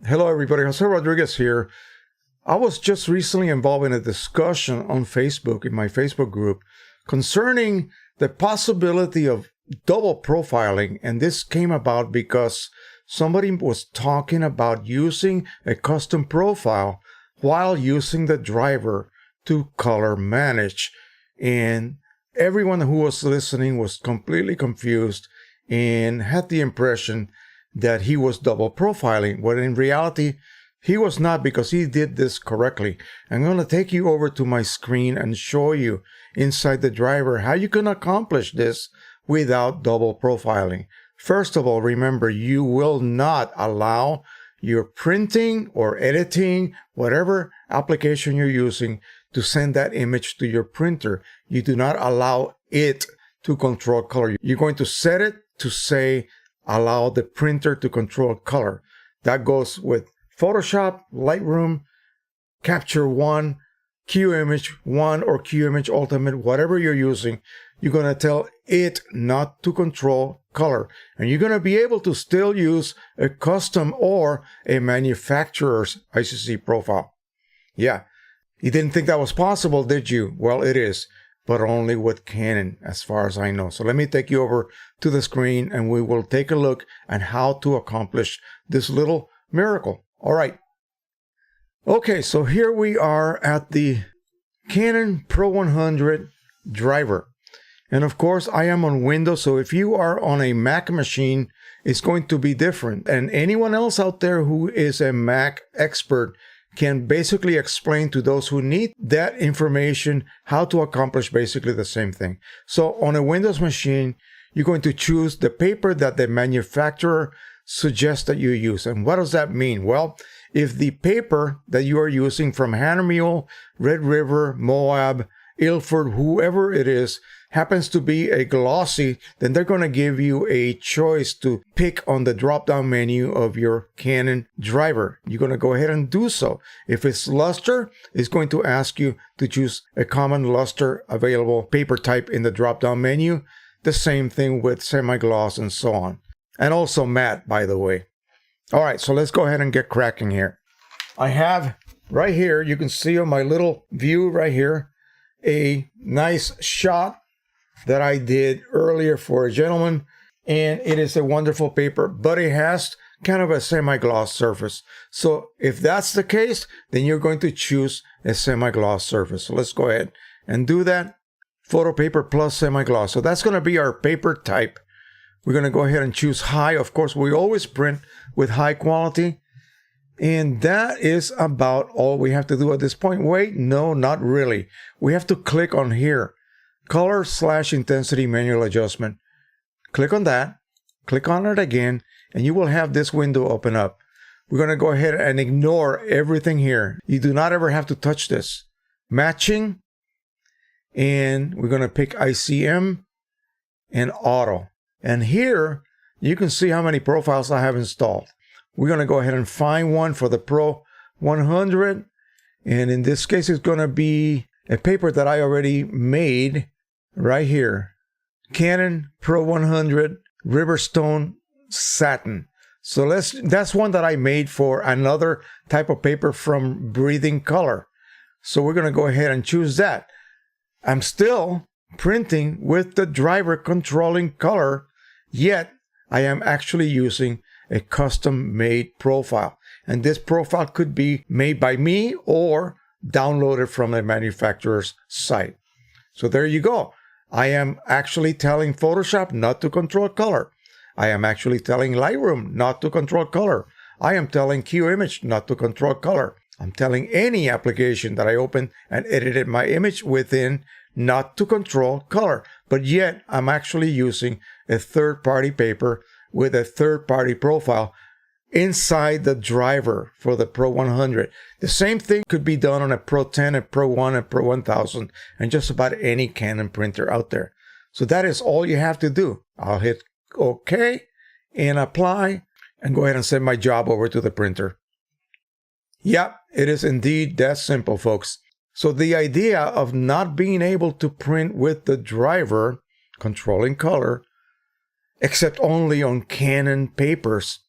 Hello everybody, Jose Rodriguez here. I was just recently involved in a discussion on Facebook, in my Facebook group, concerning the possibility of double profiling, and this came about because somebody was talking about using a custom profile while using the driver to color manage, and everyone who was listening was completely confused and had the impression that he was double profiling, when in reality he was not, because he did this correctly. I'm going to take you over to my screen and show you inside the driver how you can accomplish this without double profiling. First of all, remember, you will not allow your printing or editing, whatever application you're using, to send that image to your printer. You do not allow it to control color. You're going to set it to say allow the printer to control color. That goes with Photoshop, Lightroom, Capture One, Qimage One, or Qimage Ultimate, whatever you're using. You're going to tell it not to control color. And you're going to be able to still use a custom or a manufacturer's ICC profile. Yeah, you didn't think that was possible, did you? Well, it is, but only with Canon, as far as I know. So let me take you over to the screen and we will take a look at how to accomplish this little miracle. All right. Okay, so here we are at the Canon Pro-100 driver. And of course, I am on Windows, so if you are on a Mac machine, it's going to be different. And anyone else out there who is a Mac expert can basically explain to those who need that information how to accomplish basically the same thing. So on a Windows machine, you're going to choose the paper that the manufacturer suggests that you use. And what does that mean? Well, if the paper that you are using from Hahnemühle, Red River, Moab, Ilford, whoever it is, happens to be a glossy, then they're going to give you a choice to pick on the drop-down menu of your Canon driver. You're going to go ahead and do so. If it's luster, it's going to ask you to choose a common luster available paper type in the drop-down menu. The same thing with semi-gloss and so on. And also matte, by the way. All right, so let's go ahead and get cracking here. I have right here, you can see on my little view right here, a nice shot that I did earlier for a gentleman, and it is a wonderful paper, but it has kind of a semi-gloss surface. So if that's the case, then you're going to choose a semi-gloss surface. So let's go ahead and do that. Photo paper plus semi-gloss. So that's going to be our paper type. We're going to go ahead and choose high. Of course, we always print with high quality. And that is about all we have to do at this point. Wait, no, not really. We have to click on here. Color/intensity manual adjustment. Click on that. Click on it again. And you will have this window open up. We're going to go ahead and ignore everything here. You do not ever have to touch this. Matching. And we're going to pick ICM and auto. And here you can see how many profiles I have installed. We're going to go ahead and find one for the Pro-100. And in this case, it's going to be a paper that I already made right here. Canon Pro-100 Riverstone Satin. So that's one that I made for another type of paper from Breathing Color. So we're going to go ahead and choose that. I'm still printing with the driver controlling color, yet I am actually using a custom-made profile. And this profile could be made by me or downloaded from a manufacturer's site. So there you go. I am actually telling Photoshop not to control color. I am actually telling Lightroom not to control color. I am telling Qimage not to control color. I'm telling any application that I open and edited my image within not to control color. But yet, I'm actually using a third-party paper with a third-party profile inside the driver for the Pro-100. The same thing could be done on a Pro-10, a Pro-1, a Pro-1000, and just about any Canon printer out there. So that is all you have to do. I'll hit OK and apply and go ahead and send my job over to the printer. Yep, it is indeed that simple, folks. So the idea of not being able to print with the driver controlling color, except only on Canon papers,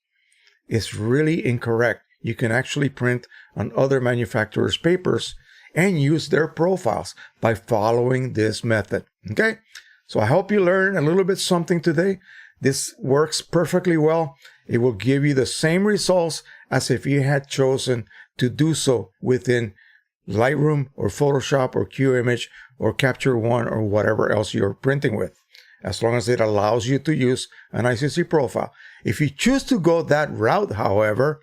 is really incorrect. you can actually print on other manufacturers' papers and use their profiles by following this method. Okay, so I hope you learned a little bit something today. This works perfectly well. It will give you the same results as if you had chosen to do so within Lightroom or Photoshop or Qimage or Capture One or whatever else you're printing with, as long as it allows you to use an ICC profile. If you choose to go that route, however,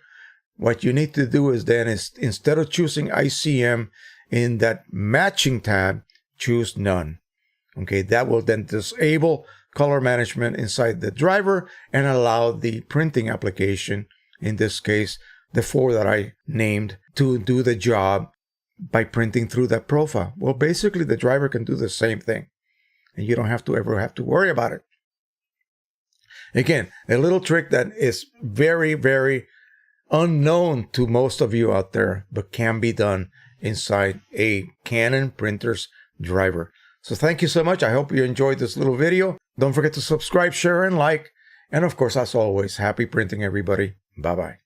what you need to do is then instead of choosing ICM in that matching tab, choose none. Okay, that will then disable color management inside the driver and allow the printing application, in this case, the 4 that I named, to do the job by printing through that profile. Well, basically the driver can do the same thing and you don't have to worry about it. Again, a little trick that is very, very unknown to most of you out there, but can be done inside a Canon printer's driver. So thank you so much. I hope you enjoyed this little video. Don't forget to subscribe, share, and like. And of course, as always, happy printing, everybody. Bye-bye.